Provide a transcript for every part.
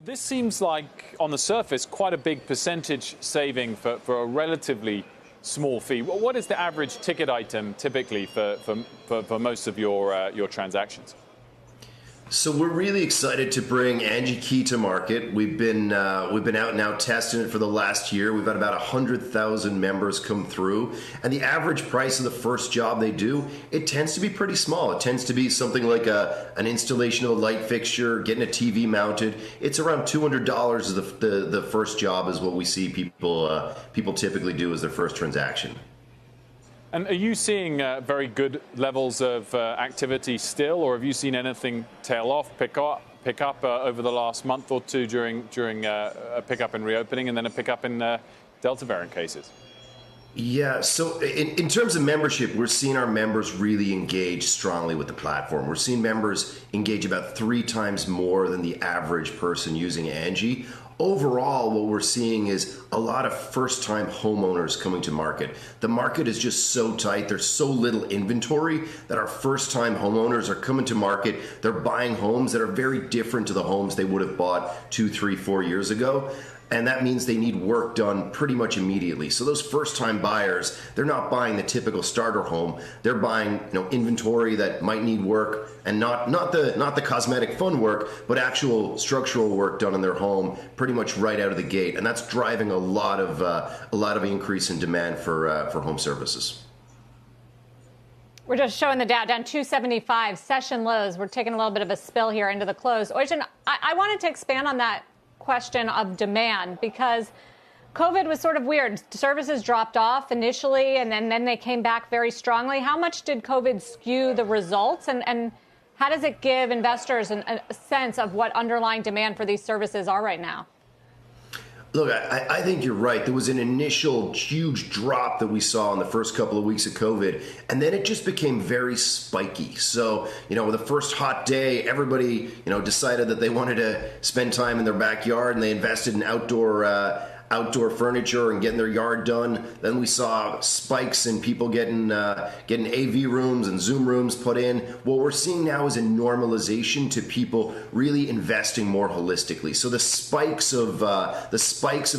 This seems like, on the surface, quite a big percentage saving for a relatively small fee. What is the average ticket item typically for most of your transactions? So we're really excited to bring Angi Key to market. We've been out now testing it for the last year. We've had about 100,000 members come through, and the average price of the first job they do, it tends to be pretty small. It tends to be something like an installation of a light fixture, getting a TV mounted. It's around $200 is the first job is what we see people typically do as their first transaction. And are you seeing very good levels of activity still, or have you seen anything tail off, pick up over the last month or two during a pickup in reopening and then a pickup in Delta variant cases? Yeah, so in terms of membership, we're seeing our members really engage strongly with the platform. We're seeing members engage about 3 times more than the average person using Angi. Overall, what we're seeing is a lot of first-time homeowners coming to market. The market is just so tight. There's so little inventory that our first-time homeowners are coming to market. They're buying homes that are very different to the homes they would have bought 2, 3, 4 years ago. And that means they need work done pretty much immediately. So those first-time buyers, they're not buying the typical starter home. They're buying, inventory that might need work, and not the cosmetic fun work, but actual structural work done in their home, pretty much right out of the gate. And that's driving a lot of increase in demand for home services. We're just showing the Dow down 275 session lows. We're taking a little bit of a spill here into the close. Oisin, I wanted to expand on that question of demand, because COVID was sort of weird. Services dropped off initially, and then they came back very strongly. How much did COVID skew the results, and how does it give investors a sense of what underlying demand for these services are right now? Look, I think you're right. There was an initial huge drop that we saw in the first couple of weeks of COVID, and then it just became very spiky. So, the first hot day, everybody, decided that they wanted to spend time in their backyard, and they invested in outdoor furniture and getting their yard done. Then we saw spikes in people getting AV rooms and Zoom rooms put in. What we're seeing now is a normalization to people really investing more holistically. So the spikes of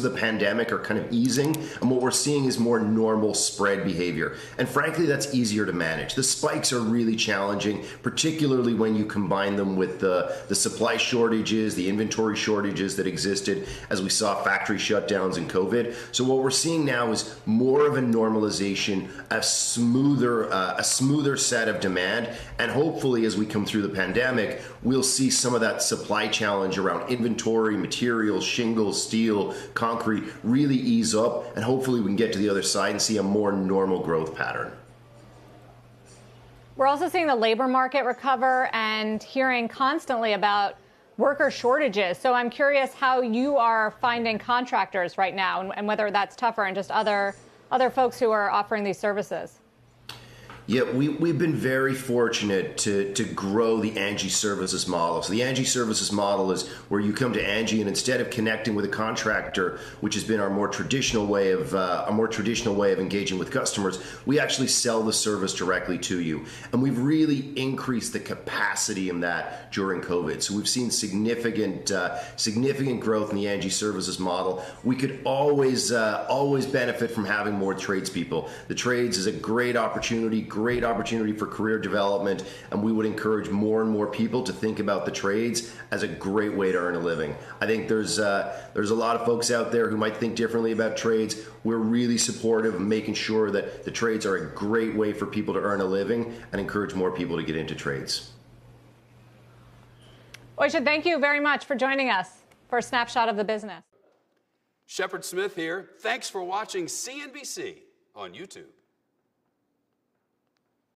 the pandemic are kind of easing, and what we're seeing is more normal spread behavior. And frankly, that's easier to manage. The spikes are really challenging, particularly when you combine them with the supply shortages, the inventory shortages that existed as we saw factory shutdowns in COVID. So what we're seeing now is more of a normalization, a smoother set of demand, and hopefully as we come through the pandemic, we'll see some of that supply challenge around inventory, materials, shingles, steel, concrete really ease up, and hopefully we can get to the other side and see a more normal growth pattern. We're also seeing the labor market recover and hearing constantly about worker shortages. So I'm curious how you are finding contractors right now, and whether that's tougher, and just other folks who are offering these services. Yeah, we've been very fortunate to grow the Angi services model. So the Angi services model is where you come to Angi, and instead of connecting with a contractor, which has been our more traditional way of engaging with customers, we actually sell the service directly to you. And we've really increased the capacity in that during COVID. So we've seen significant growth in the Angi services model. We could always benefit from having more tradespeople. The trades is a great opportunity for career development, and we would encourage more and more people to think about the trades as a great way to earn a living. I think there's a lot of folks out there who might think differently about trades. We're really supportive of making sure that the trades are a great way for people to earn a living, and encourage more people to get into trades. Oisin, thank you very much for joining us for a snapshot of the business. Shepard Smith here. Thanks for watching CNBC on YouTube.